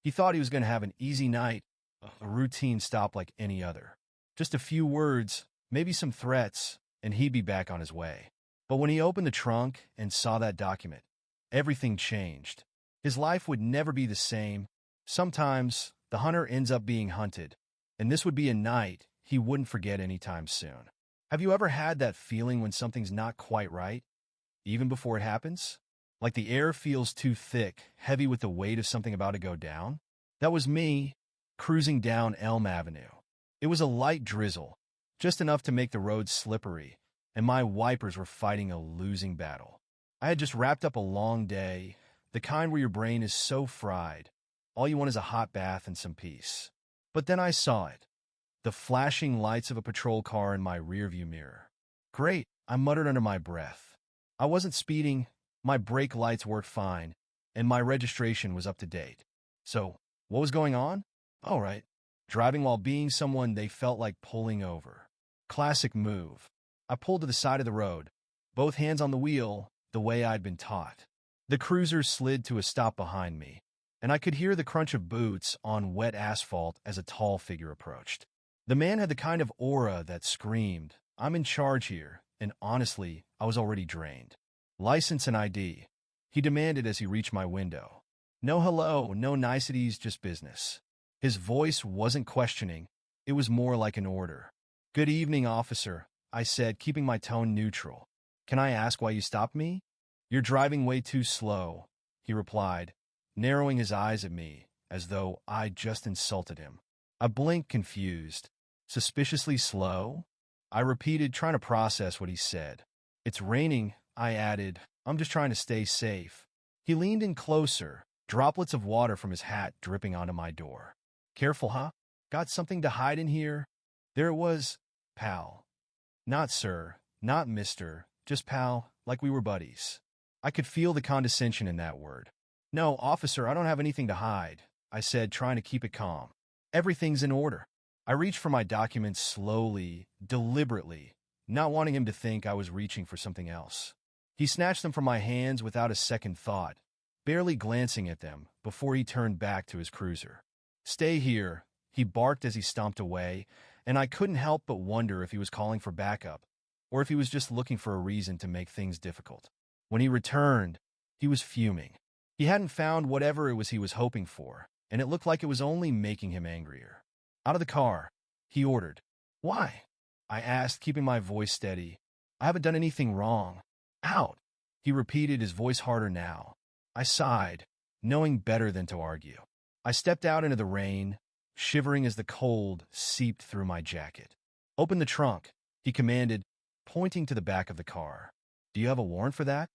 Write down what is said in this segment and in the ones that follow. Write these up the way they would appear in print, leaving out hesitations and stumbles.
He thought he was going to have an easy night, a routine stop like any other. Just a few words, maybe some threats, and he'd be back on his way. But when he opened the trunk and saw that document, everything changed. His life would never be the same. Sometimes, the hunter ends up being hunted, and this would be a night he wouldn't forget anytime soon. Have you ever had that feeling when something's not quite right, even before it happens? Like the air feels too thick, heavy with the weight of something about to go down? That was me, cruising down Elm Avenue. It was a light drizzle, just enough to make the road slippery, and my wipers were fighting a losing battle. I had just wrapped up a long day, the kind where your brain is so fried, all you want is a hot bath and some peace. But then I saw it, the flashing lights of a patrol car in my rearview mirror. Great, I muttered under my breath. I wasn't speeding, my brake lights worked fine, and my registration was up to date. So, what was going on? All right, driving while being someone they felt like pulling over. Classic move. I pulled to the side of the road, both hands on the wheel, the way I'd been taught. The cruiser slid to a stop behind me, and I could hear the crunch of boots on wet asphalt as a tall figure approached. The man had the kind of aura that screamed, "I'm in charge here," and honestly, I was already drained. "License and ID," he demanded as he reached my window. No hello, no niceties, just business. His voice wasn't questioning, it was more like an order. "Good evening, officer," I said, keeping my tone neutral. "Can I ask why you stopped me?" "You're driving way too slow," he replied, narrowing his eyes at me, as though I'd just insulted him. I blinked, confused. "Suspiciously slow?" I repeated, trying to process what he said. "It's raining," I added. "I'm just trying to stay safe." He leaned in closer, droplets of water from his hat dripping onto my door. "Careful, huh? Got something to hide in here?" There it was, pal. Not sir, not mister, just pal, like we were buddies. I could feel the condescension in that word. "No, officer, I don't have anything to hide," I said, trying to keep it calm. "Everything's in order." I reached for my documents slowly, deliberately, not wanting him to think I was reaching for something else. He snatched them from my hands without a second thought, barely glancing at them before he turned back to his cruiser. "Stay here," he barked as he stomped away, and I couldn't help but wonder if he was calling for backup, or if he was just looking for a reason to make things difficult. When he returned, he was fuming. He hadn't found whatever it was he was hoping for, and it looked like it was only making him angrier. "Out of the car," he ordered. "Why?" I asked, keeping my voice steady. "I haven't done anything wrong." "Out," he repeated, his voice harder now. I sighed, knowing better than to argue. I stepped out into the rain, shivering as the cold seeped through my jacket. "Open the trunk," he commanded, pointing to the back of the car. "Do you have a warrant for that?"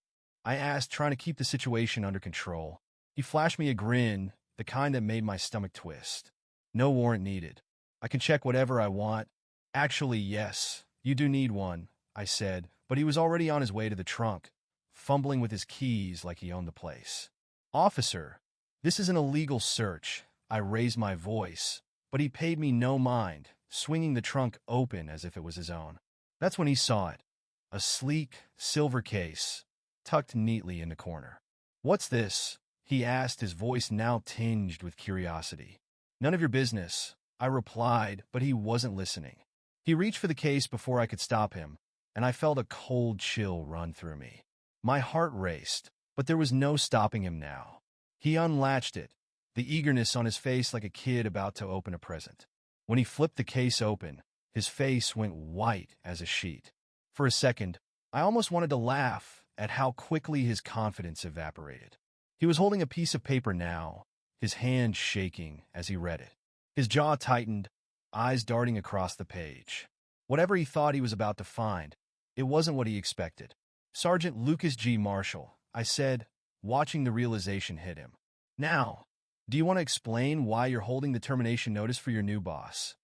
I asked, trying to keep the situation under control. He flashed me a grin, the kind that made my stomach twist. "No warrant needed. I can check whatever I want." "Actually, yes, you do need one," I said, but he was already on his way to the trunk, fumbling with his keys like he owned the place. "Officer, this is an illegal search." I raised my voice, but he paid me no mind, swinging the trunk open as if it was his own. That's when he saw it. A sleek, silver case, tucked neatly in the corner. "What's this?" he asked, his voice now tinged with curiosity. "None of your business," I replied, but he wasn't listening. He reached for the case before I could stop him, and I felt a cold chill run through me. My heart raced, but there was no stopping him now. He unlatched it, the eagerness on his face like a kid about to open a present. When he flipped the case open, his face went white as a sheet. For a second, I almost wanted to laugh at how quickly his confidence evaporated. He was holding a piece of paper now, his hand shaking as he read it. His jaw tightened, eyes darting across the page. Whatever he thought he was about to find, it wasn't what he expected. "Sergeant Lucas G. Marshall," I said, watching the realization hit him. "Now, do you want to explain why you're holding the termination notice for your new boss?"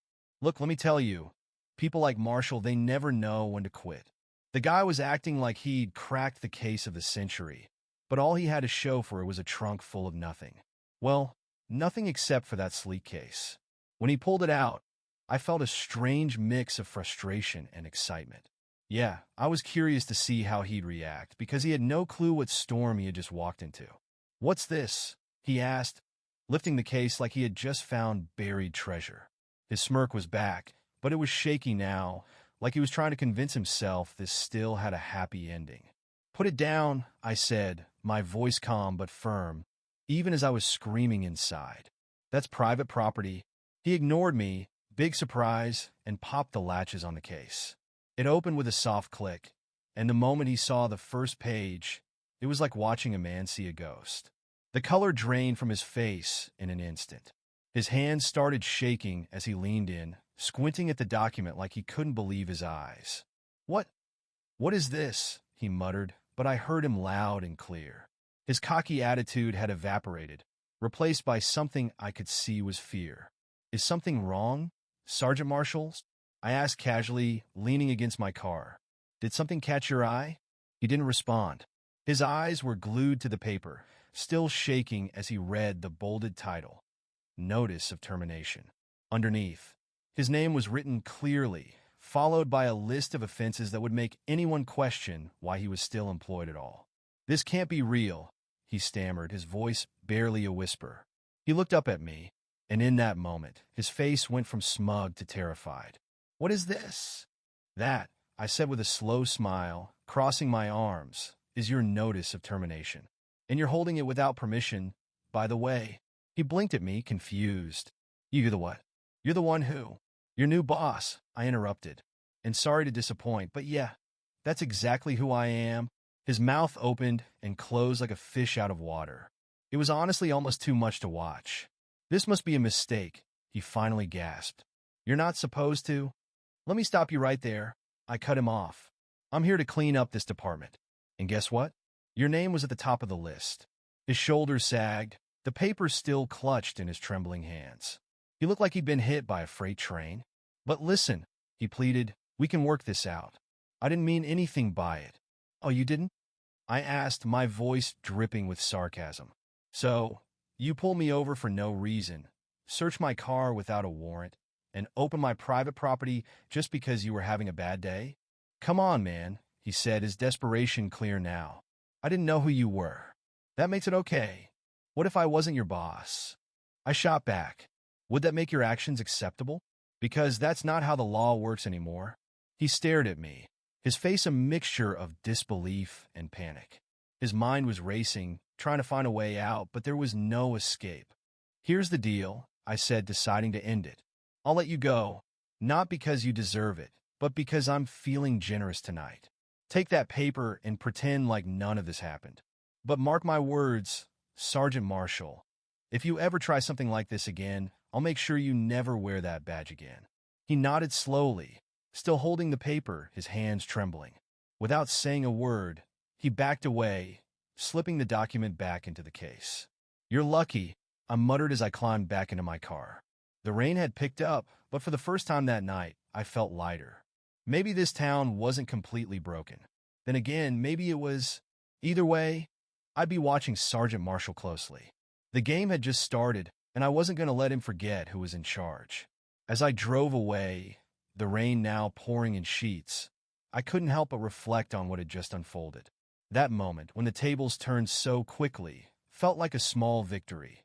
"Look, let me tell you, people like Marshall, they never know when to quit." The guy was acting like he'd cracked the case of the century, but all he had to show for it was a trunk full of nothing. Well, nothing except for that sleek case. When he pulled it out, I felt a strange mix of frustration and excitement. Yeah, I was curious to see how he'd react, because he had no clue what storm he had just walked into. "What's this?" he asked, lifting the case like he had just found buried treasure. His smirk was back, but it was shaky now, like he was trying to convince himself this still had a happy ending. "Put it down," I said, my voice calm but firm, even as I was screaming inside. "That's private property." He ignored me, big surprise, and popped the latches on the case. It opened with a soft click, and the moment he saw the first page, it was like watching a man see a ghost. The color drained from his face in an instant. His hands started shaking as he leaned in, squinting at the document like he couldn't believe his eyes. What is this?" he muttered, but I heard him loud and clear. His cocky attitude had evaporated, replaced by something I could see was fear. "Is something wrong, Sergeant Marshall?" I asked casually, leaning against my car. "Did something catch your eye?" He didn't respond. His eyes were glued to the paper, still shaking as he read the bolded title, Notice of Termination. Underneath, his name was written clearly, followed by a list of offenses that would make anyone question why he was still employed at all. "This can't be real," he stammered, his voice barely a whisper. He looked up at me, and in that moment, his face went from smug to terrified. "What is this?" "That," I said with a slow smile, crossing my arms, "is your notice of termination. And you're holding it without permission, by the way." He blinked at me, confused. "You're the what?" "You're the one who—" "Your new boss," I interrupted. "And sorry to disappoint, but yeah, that's exactly who I am." His mouth opened and closed like a fish out of water. It was honestly almost too much to watch. "This must be a mistake," he finally gasped. "You're not supposed to—" "Let me stop you right there." I cut him off. "I'm here to clean up this department. And guess what? Your name was at the top of the list." His shoulders sagged, the papers still clutched in his trembling hands. He looked like he'd been hit by a freight train. "But listen," he pleaded, "we can work this out. I didn't mean anything by it." "Oh, you didn't?" I asked, my voice dripping with sarcasm. "So, you pull me over for no reason, search my car without a warrant, and open my private property just because you were having a bad day? Come on, man," he said, his desperation clear now. "I didn't know who you were. That makes it okay. What if I wasn't your boss?" I shot back. "Would that make your actions acceptable? Because that's not how the law works anymore." He stared at me, his face a mixture of disbelief and panic. His mind was racing, trying to find a way out, but there was no escape. "Here's the deal," I said, deciding to end it. "I'll let you go, not because you deserve it, but because I'm feeling generous tonight. Take that paper and pretend like none of this happened. But mark my words, Sergeant Marshall, if you ever try something like this again, I'll make sure you never wear that badge again." He nodded slowly, still holding the paper, his hands trembling. Without saying a word, he backed away, slipping the document back into the case. "You're lucky," I muttered as I climbed back into my car. The rain had picked up, but for the first time that night, I felt lighter. Maybe this town wasn't completely broken. Then again, maybe it was. Either way, I'd be watching Sergeant Marshall closely. The game had just started, and I wasn't going to let him forget who was in charge. As I drove away, the rain now pouring in sheets, I couldn't help but reflect on what had just unfolded. That moment, when the tables turned so quickly, felt like a small victory.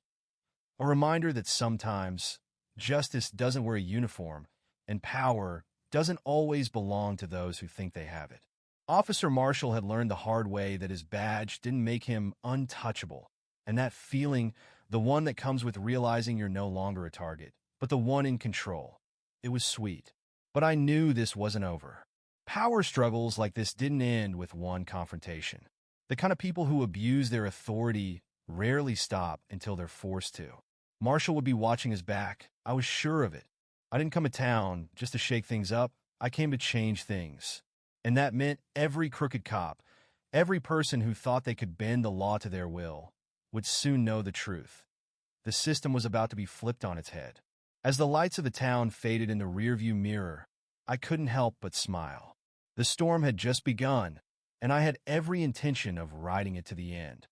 A reminder that sometimes justice doesn't wear a uniform, and power doesn't always belong to those who think they have it. Officer Marshall had learned the hard way that his badge didn't make him untouchable, and that feeling, the one that comes with realizing you're no longer a target, but the one in control, it was sweet. But I knew this wasn't over. Power struggles like this didn't end with one confrontation. The kind of people who abuse their authority rarely stop until they're forced to. Marshall would be watching his back. I was sure of it. I didn't come to town just to shake things up. I came to change things. And that meant every crooked cop, every person who thought they could bend the law to their will, would soon know the truth. The system was about to be flipped on its head. As the lights of the town faded in the rearview mirror, I couldn't help but smile. The storm had just begun, and I had every intention of riding it to the end.